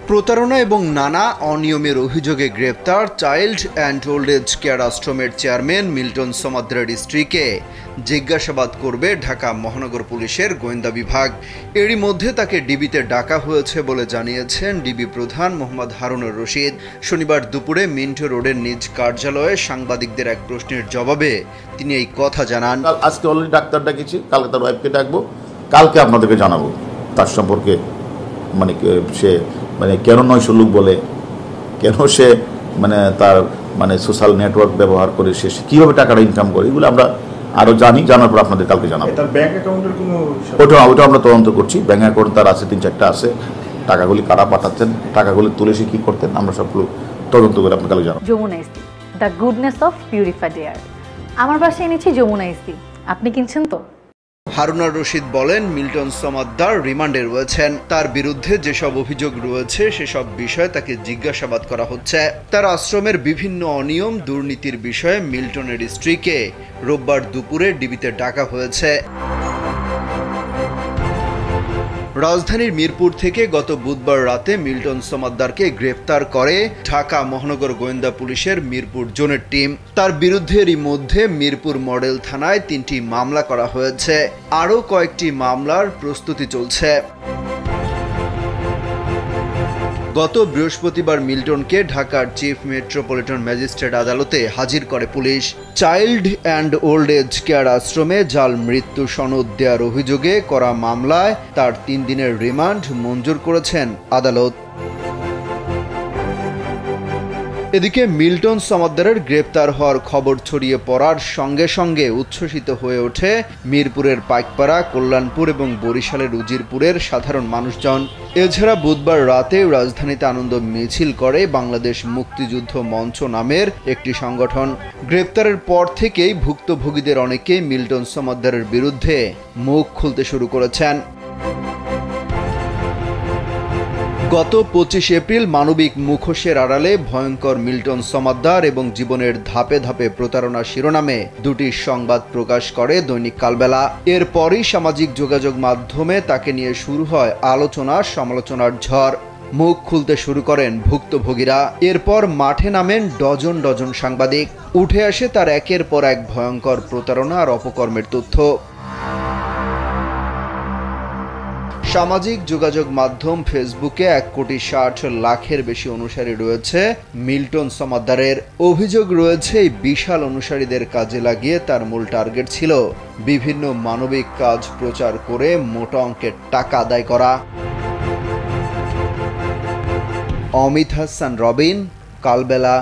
প্রতারণা এবং নানা অনিয়মের অভিযোগে গ্রেপ্তার child and old age care আশ্রমের চেয়ারম্যান মিল্টন সমাদ্দারের স্ত্রীকে জিজ্ঞাসাবাদ করবে ঢাকা মহানগর পুলিশের গোয়েন্দা বিভাগ। এরই মধ্যে তাকে ডিবিতে ডাকা হয়েছে বলে জানিয়েছেন ডিবি প্রধান মোহাম্মদ হারুনুর রশিদ। শনিবার দুপুরে মিন্টো রোডের নিজ কার্যালয়ে সাংবাদিকদের এক প্রশ্নের জবাবে তিনি এই কথা জানান। আজকে অলরেডি ডাক্তার ডাকিছি, কালকে তার ওয়াইফকে ডাকবো, কালকে আপনাদেরকে জানাবো তার সম্পর্কে, সে কেন নয়শো লোক বলে, কেন সে তার সোশ্যাল নেটওয়ার্ক ব্যবহার করে সে কীভাবে টাকাটা ইনকাম করে, এগুলো আমরা আরও জানার পর আপনাদের কালকে জানাবো। ওটা আমরা তদন্ত করছি। ব্যাঙ্ক অ্যাকাউন্ট তার আছে, 3-4টা আছে। টাকাগুলি কারা পাঠাচ্ছেন, টাকাগুলি তুলে সে কী করতেন, আমরা সবগুলো তদন্ত করে আপনার কালকে জানাবো। Jamuna EC, the goodness of purified air. আমার বাসায় এনেছি যমুনা ইসি, আপনি কিনছেন তো? হারুনুর রশিদ বলেন, মিল্টন সমাদ্দার রিমান্ডে রয়েছেন। তার বিরুদ্ধে যেসব অভিযোগ রয়েছে সেসব বিষয়ে তাকে জিজ্ঞাসাবাদ করা হচ্ছে। তার আশ্রমের বিভিন্ন অনিয়ম দুর্নীতির বিষয়ে মিল্টনের স্ত্রীকে রোববার দুপুরে ডিবিতে ডাকা হয়েছে। রাজধানীর মিরপুর থেকে গত বুধবার রাতে মিল্টন সমাদ্দারকে গ্রেপ্তার করে ঢাকা মহানগর গোয়েন্দা পুলিশের মিরপুর জোনের টিম। তার বিরুদ্ধে এরই মধ্যে মিরপুর মডেল থানায় 3টি মামলা করা হয়েছে। আরও কয়েকটি মামলার প্রস্তুতি চলছে। গত বৃহস্পতিবার মিল্টনকে ঢাকার চিফ মেট্রোপলিটন ম্যাজিস্ট্রেট আদালতে হাজির করে পুলিশ। Child and old age care আশ্রমে জাল মৃত্যু সনদ দেওয়ার অভিযোগে করা মামলায় তার 3 দিনের রিমান্ড মঞ্জুর করেছেন আদালত। এদিকে মিল্টন সমাদ্দারের গ্রেপ্তার হওয়ার খবর ছড়িয়ে পড়ার সঙ্গে সঙ্গে উচ্ছ্বসিত হয়ে ওঠে মিরপুরের পাইকপাড়া, কল্যাণপুর এবং বরিশালের উজিরপুরের সাধারণ মানুষজন। এছাড়া বুধবার রাতে রাজধানীতে আনন্দ মিছিল করে বাংলাদেশ মুক্তিযুদ্ধ মঞ্চ নামের একটি সংগঠন। গ্রেপ্তারের পর থেকেই ভুক্তভোগীদের অনেকেই মিল্টন সমাদ্দারের বিরুদ্ধে মুখ খুলতে শুরু করেছেন। গত 25 এপ্রিল মানবিক মুখোশের আড়ালে ভয়ঙ্কর মিল্টন সমাদ্দার এবং জীবনের ধাপে ধাপে প্রতারণা শিরোনামে 2টি সংবাদ প্রকাশ করে দৈনিক কালবেলা। এরপরই সামাজিক যোগাযোগ মাধ্যমে তাকে নিয়ে শুরু হয় আলোচনা সমালোচনার ঝড়। মুখ খুলতে শুরু করেন ভুক্তভোগীরা। এরপর মাঠে নামেন ডজন ডজন সাংবাদিক। উঠে আসে তার একের পর এক ভয়ঙ্কর প্রতারণা আর অপকর্মের তথ্য। সামাজিক যোগাযোগ মাধ্যম ফেসবুকে 1,60,00,000-এর বেশি অনুসারী রয়েছে মিল্টন সমাদ্দারের। অভিযোগ রয়েছে এই বিশাল অনুসারীদের কাজে লাগিয়ে তার মূল টার্গেট ছিল বিভিন্ন মানবিক কাজ প্রচার করে মোটা অঙ্কের টাকা আদায় করা। অমিত হাসান রবিন, কালবেলা।